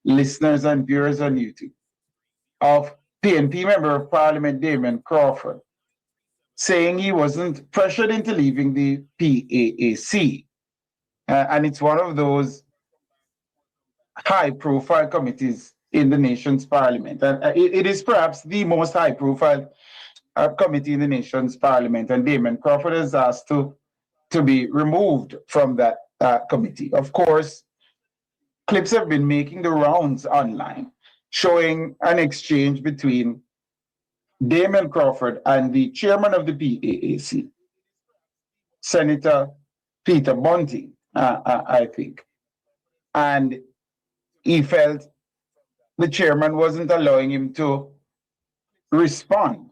listeners and viewers on YouTube, of PNP Member of Parliament Damian Crawford saying he wasn't pressured into leaving the PAAC. And it's one of those high-profile committees in the nation's parliament. And it is perhaps the most high-profile committee in the nation's parliament. And Damian Crawford is asked to be removed from that committee. Of course, clips have been making the rounds online, showing an exchange between Damian Crawford and the chairman of the PAAC, Senator Peter Bunting, I think. And he felt the chairman wasn't allowing him to respond,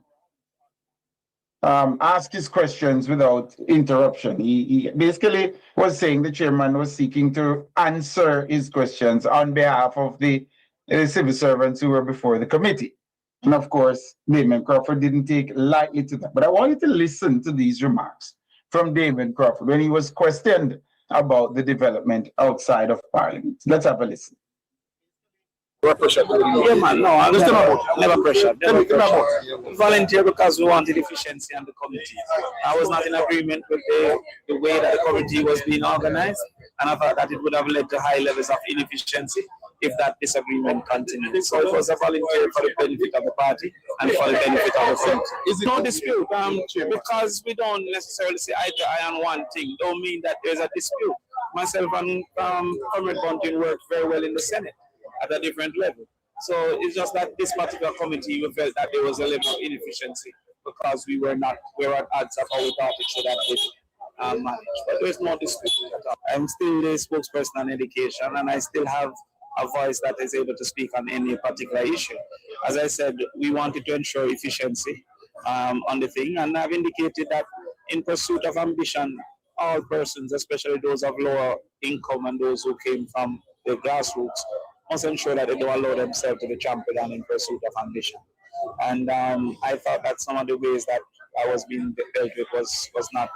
ask his questions without interruption. He basically was saying the chairman was seeking to answer his questions on behalf of the civil servants who were before the committee. And of course, Damian Crawford didn't take lightly to that. But I want you to listen to these remarks from Damian Crawford when he was questioned about the development outside of Parliament. Let's have a listen. Yeah, man, no, I understand about never pressure. Volunteer because we wanted efficiency on the committee. I was not in agreement with the way that the committee was being organized, and I thought that it would have led to high levels of inefficiency if that disagreement continued. So it was a volunteer for the benefit of the party and for the benefit of the committee. It's no dispute, because we don't necessarily say eye to eye on one thing. Don't mean that there's a dispute. Myself and Comrade Bunting worked very well in the Senate at a different level. So it's just that this particular committee, we felt that there was a level of inefficiency because we were at odds of how we thought it should have been managed. But there's no dispute at all. I'm still the spokesperson on education, and I still have a voice that is able to speak on any particular issue. As I said, we wanted to ensure efficiency on the thing, and I've indicated that in pursuit of ambition, all persons, especially those of lower income and those who came from the grassroots, must ensure that they don't allow themselves to be trampled on in pursuit of ambition. And I thought that some of the ways that I was being dealt with was not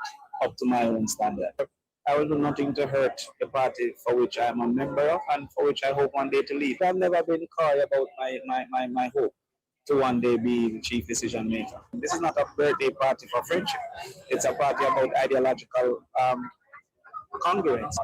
up to my own standard. I will do nothing to hurt the party for which I'm a member of and for which I hope one day to lead. I've never been coy about my hope to one day be the chief decision maker. This is not a birthday party for friendship. It's a party about ideological congruence.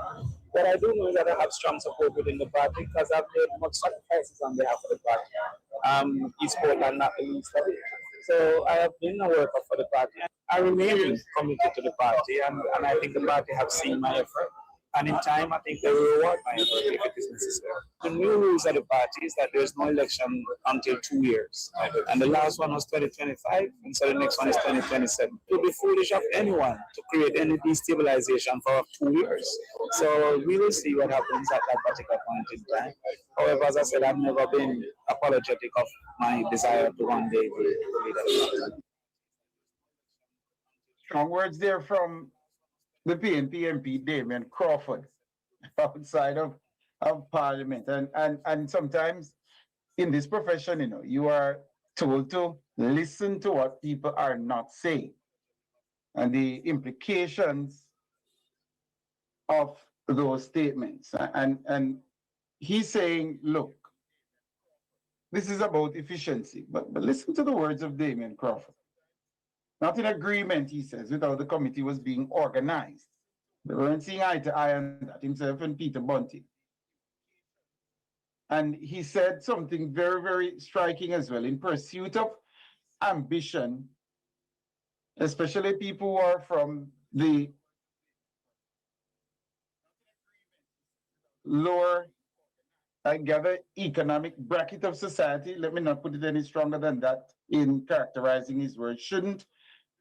What I do know is that I have strong support within the party because I've made much sacrifices on behalf of the party. East Portland, not the least of it. So I have been a worker for the party. I remain committed to the party, and I think the party have seen my effort. And in time, I think they will reward my effort if it is necessary. The new rules of the party is that there is no election until 2 years. And the last one was 2025, and so the next one is 2027. It would be foolish of anyone to create any destabilization for 2 years. So we will see what happens at that particular point in time. However, as I said, I've never been apologetic of my desire to one day be leader. Strong words there from the PNP MP Damian Crawford outside of Parliament. And sometimes in this profession, you are told to listen to what people are not saying and the implications of those statements. And he's saying, look, this is about efficiency, but listen to the words of Damian Crawford. Not in agreement, he says, with how the committee was being organized. They weren't seeing eye to eye on that, himself and Peter Bunting. And he said something very, very striking as well. In pursuit of ambition, especially people who are from the lower, I gather, economic bracket of society, let me not put it any stronger than that in characterizing his words, shouldn't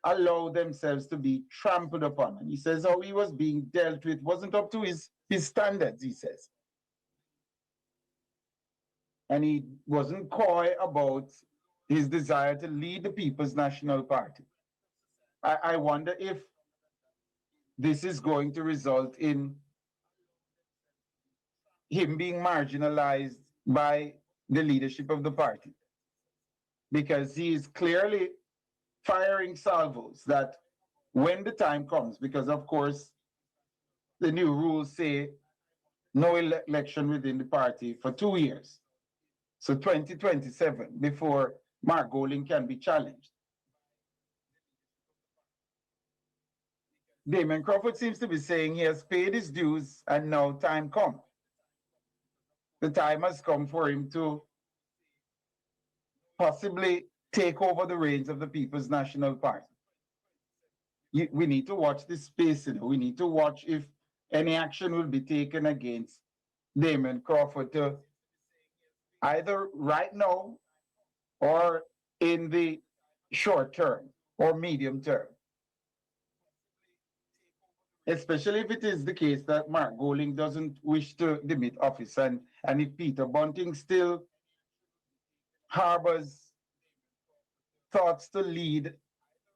allow themselves to be trampled upon. And he says how he was being dealt with wasn't up to his standards, he says. And he wasn't coy about his desire to lead the People's National Party. I wonder if this is going to result in him being marginalized by the leadership of the party, because he is clearly firing salvos that when the time comes, because of course the new rules say no election within the party for 2 years. So 2027 before Mark Golding can be challenged. Damian Crawford seems to be saying he has paid his dues and now time come. The time has come for him to possibly take over the reins of the People's National Party. We need to watch this space. We need to watch if any action will be taken against Damian Crawford to either right now or in the short term or medium term. Especially if it is the case that Mark Golding doesn't wish to demit office and if Peter Bunting still harbors thoughts to lead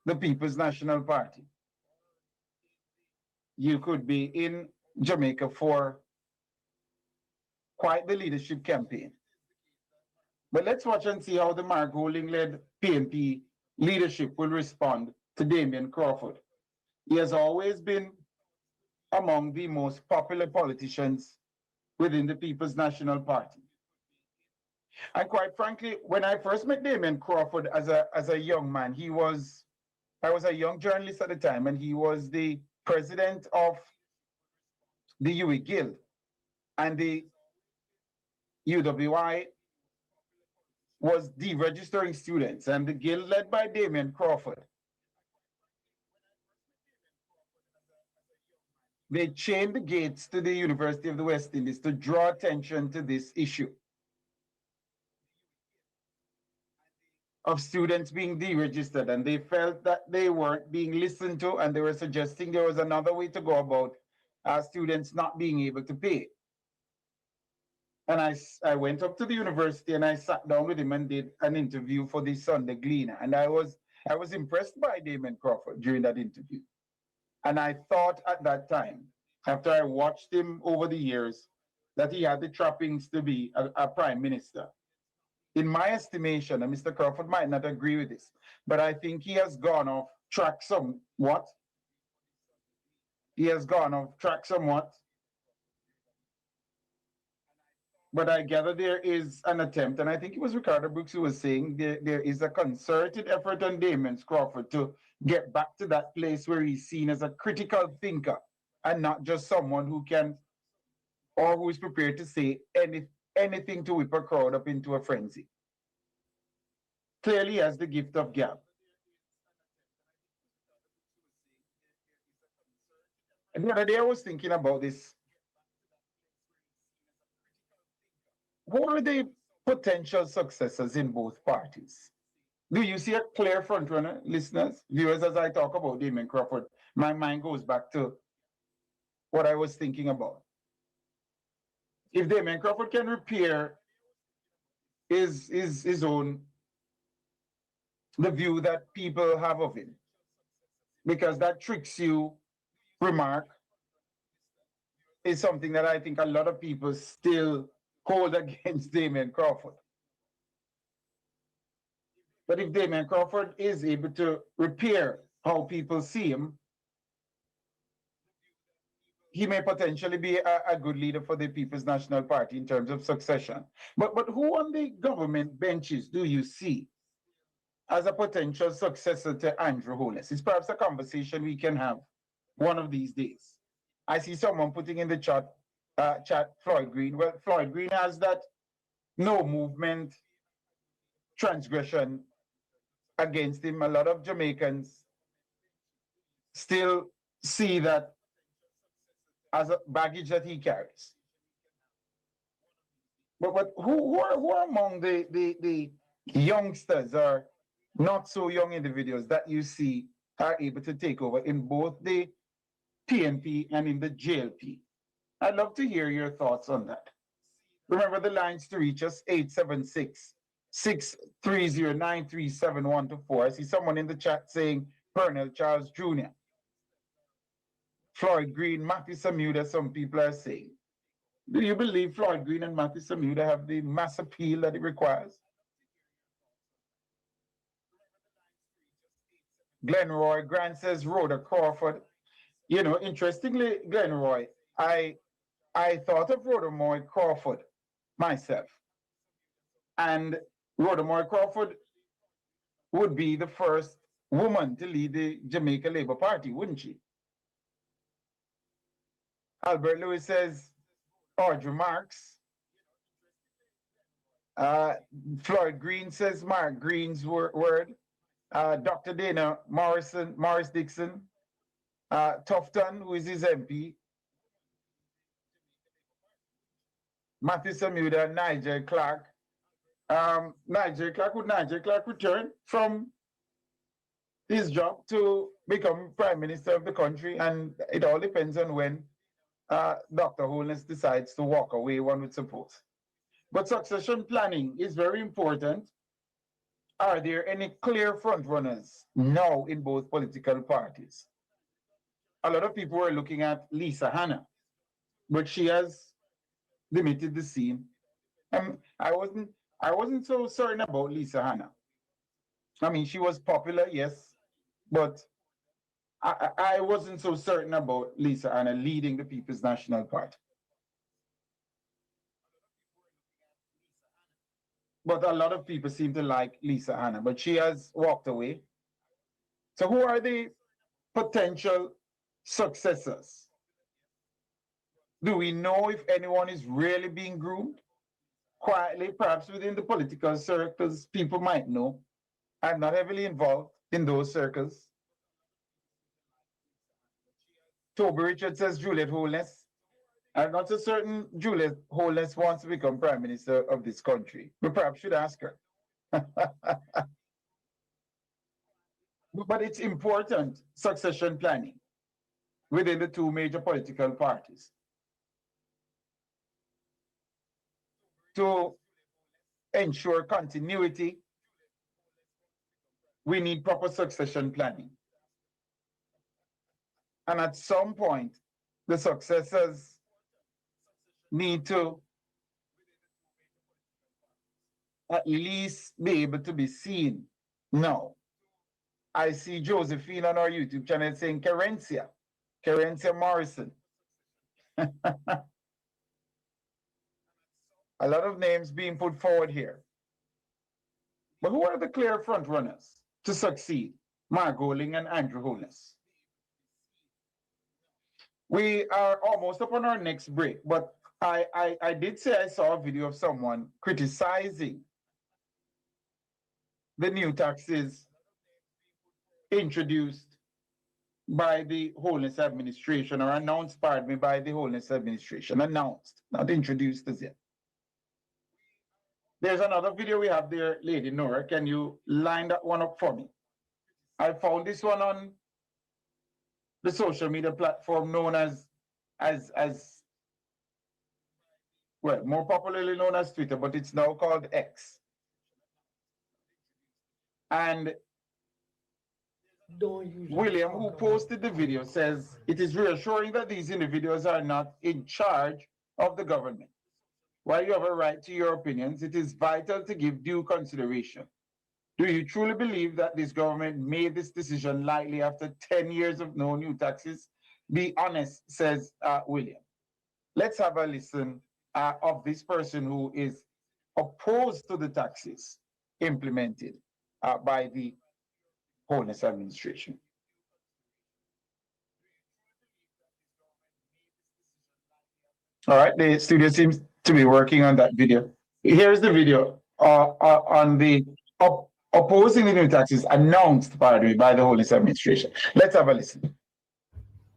the People's National Party. You could be in Jamaica for quite the leadership campaign. But let's watch and see how the Mark Golding-led PNP leadership will respond to Damian Crawford. He has always been among the most popular politicians within the People's National Party. And quite frankly, when I first met Damian Crawford as a young man, I was a young journalist at the time, and he was the president of the UE Guild. And the UWI was deregistering students, and the guild led by Damian Crawford. They chained the gates to the University of the West Indies to draw attention to this issue of students being deregistered, and they felt that they weren't being listened to, and they were suggesting there was another way to go about students not being able to pay. And I went up to the university and I sat down with him and did an interview for the Sunday Gleaner. And I was impressed by Damian Crawford during that interview. And I thought at that time, after I watched him over the years, that he had the trappings to be a prime minister. In my estimation, and Mr. Crawford might not agree with this, but I think he has gone off track somewhat. He has gone off track somewhat. But I gather there is an attempt, and I think it was Ricardo Brooks who was saying there is a concerted effort on Damian Crawford to get back to that place where he's seen as a critical thinker and not just someone who can or who is prepared to say anything to whip a crowd up into a frenzy. Clearly he has the gift of gab. And the other day I was thinking about this. Who are the potential successors in both parties? Do you see a clear frontrunner, listeners, viewers, as I talk about Damian Crawford? My mind goes back to what I was thinking about. If Damian Crawford can repair his own, the view that people have of him, because that tricks you remark is something that I think a lot of people still hold against Damian Crawford. But if Damian Crawford is able to repair how people see him, he may potentially be a good leader for the People's National Party in terms of succession. But who on the government benches do you see as a potential successor to Andrew Holness? It's perhaps a conversation we can have one of these days. I see someone putting in the chat Floyd Green. Well, Floyd Green has that no movement transgression against him. A lot of Jamaicans still see that as a baggage that he carries. But who are among the youngsters or not so young individuals that you see are able to take over in both the PNP and in the JLP? I'd love to hear your thoughts on that. Remember the lines to reach us, 876-630-9371-4. I see someone in the chat saying Colonel Charles Jr., Floyd Green, Matthew Samuda, some people are saying. Do you believe Floyd Green and Matthew Samuda have the mass appeal that it requires? Glenroy Grant says Rhoda Crawford. You know, interestingly, Glenroy, I I thought of Rhoda Crawford myself. And Rhoda Crawford would be the first woman to lead the Jamaica Labour Party, wouldn't she? Albert Lewis says, Audrey Marks. Floyd Green says Mark Green's word. Dr. Dana Morris Dixon. Tufton, who is his MP. Matthew Samuda, Nigel Clark. Would Nigel Clark return from his job to become Prime Minister of the country? And it all depends on when Dr. Holness decides to walk away, one would suppose. But succession planning is very important. Are there any clear frontrunners now in both political parties? A lot of people were looking at Lisa Hanna, but she has limited the scene. I wasn't so certain about Lisa Hanna. I mean, she was popular, yes, but I wasn't so certain about Lisa Hanna leading the People's National Party. But a lot of people seem to like Lisa Hanna, but she has walked away. So who are the potential successors? Do we know if anyone is really being groomed? Quietly, perhaps within the political circles, people might know. I'm not heavily involved in those circles. Toby Richard says Juliet Holness. I'm not so certain Juliet Holness wants to become Prime Minister of this country. We perhaps should ask her. But it's important, succession planning within the two major political parties. To ensure continuity, we need proper succession planning. And at some point, the successors need to at least be able to be seen. Now, I see Josephine on our YouTube channel saying Kerencia Morrison. A lot of names being put forward here. But who are the clear front runners to succeed? Mark Goling and Andrew Holness. We are almost up on our next break, but I did say I saw a video of someone criticizing the new taxes introduced by the Holness administration, or announced, pardon me, by the Holness administration. Announced, not introduced as yet. There's another video we have there, Lady Nora. Can you line that one up for me? I found this one on the social media platform known as well, more popularly known as Twitter, but it's now called X. And William, who posted the video, says it is reassuring that these individuals are not in charge of the government. While you have a right to your opinions, it is vital to give due consideration. Do you truly believe that this government made this decision lightly after 10 years of no new taxes? Be honest, says William. Let's have a listen of this person who is opposed to the taxes implemented by the Holness administration. All right, the studio seems to be working on that video. Here's the video on the opposing the new taxes announced, pardon me, by the Holness administration. Let's have a listen.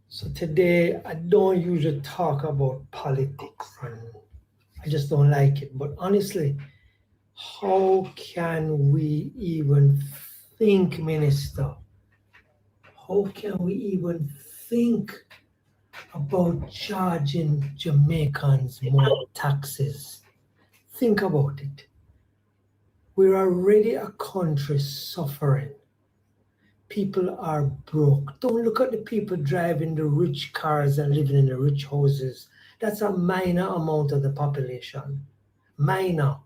So today, I don't usually talk about politics, and I just don't like it. But honestly, how can we even think, Minister? How can we even think about charging Jamaicans more taxes? Think about it. We're already a country suffering. People are broke. Don't look at the people driving the rich cars and living in the rich houses. That's a minor amount of the population. Minor.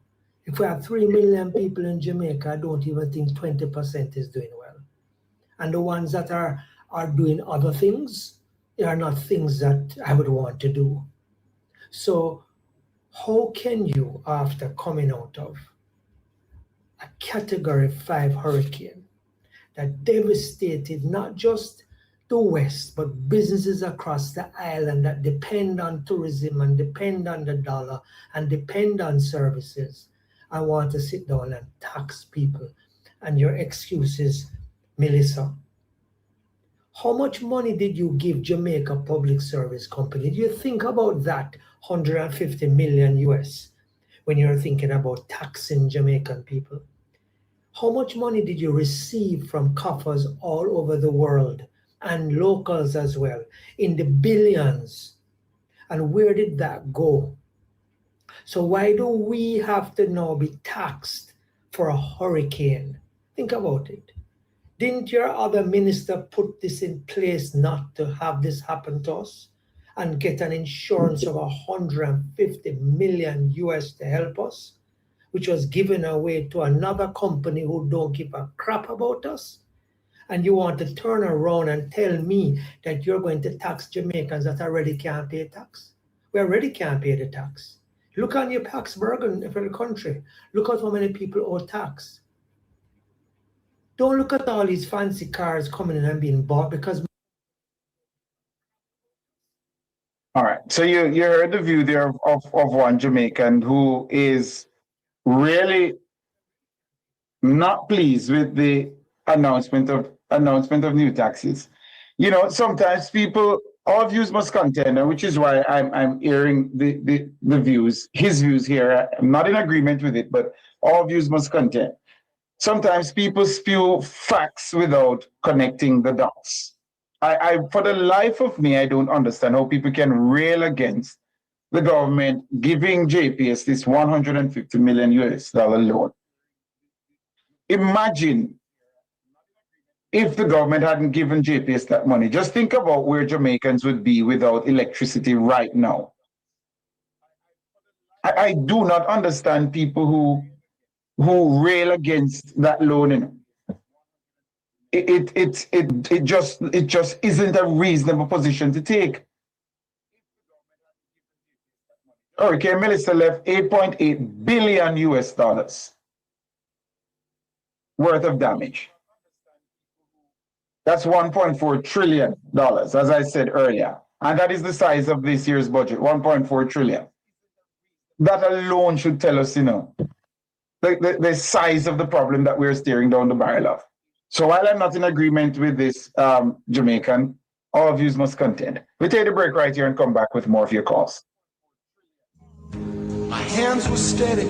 If we have 3 million people in Jamaica, I don't even think 20% is doing well. And the ones that are doing other things, they are not things that I would want to do. So how can you, after coming out of a Category 5 hurricane that devastated not just the West, but businesses across the island that depend on tourism and depend on the dollar and depend on services, I want to sit down and tax people? And your excuse is, Melissa, how much money did you give Jamaica Public Service Company? Do you think about that 150 million US when you're thinking about taxing Jamaican people? How much money did you receive from coffers all over the world and locals as well, in the billions? And where did that go? So why do we have to now be taxed for a hurricane? Think about it. Didn't your other minister put this in place not to have this happen to us and get an insurance of 150 million US to help us, which was given away to another company who don't give a crap about us? And you want to turn around and tell me that you're going to tax Jamaicans that already can't pay tax? We already can't pay the tax. Look on your tax burden for the country. Look at how many people owe tax. Don't look at all these fancy cars coming in and being bought because... All right. So you heard the view there of one Jamaican who is really not pleased with the announcement of new taxes. You know, sometimes people, all views must contend, and which is why I'm hearing the views, his views here. I'm not in agreement with it, but all views must contend. Sometimes people spew facts without connecting the dots. I for the life of me, I don't understand how people can rail against the government giving JPS this 150 million US dollar loan. Imagine if the government hadn't given JPS that money. Just think about where Jamaicans would be without electricity right now. I do not understand people who rail against that loan. It just isn't a reasonable position to take. Hurricane Melissa left 8.8 billion US dollars worth of damage. That's $1.4 trillion, as I said earlier. And that is the size of this year's budget, 1.4 trillion. That alone should tell us, you know, the size of the problem that we're staring down the barrel of. So while I'm not in agreement with this Jamaican, all views must contend. We take a break right here and come back with more of your calls. My hands were steady.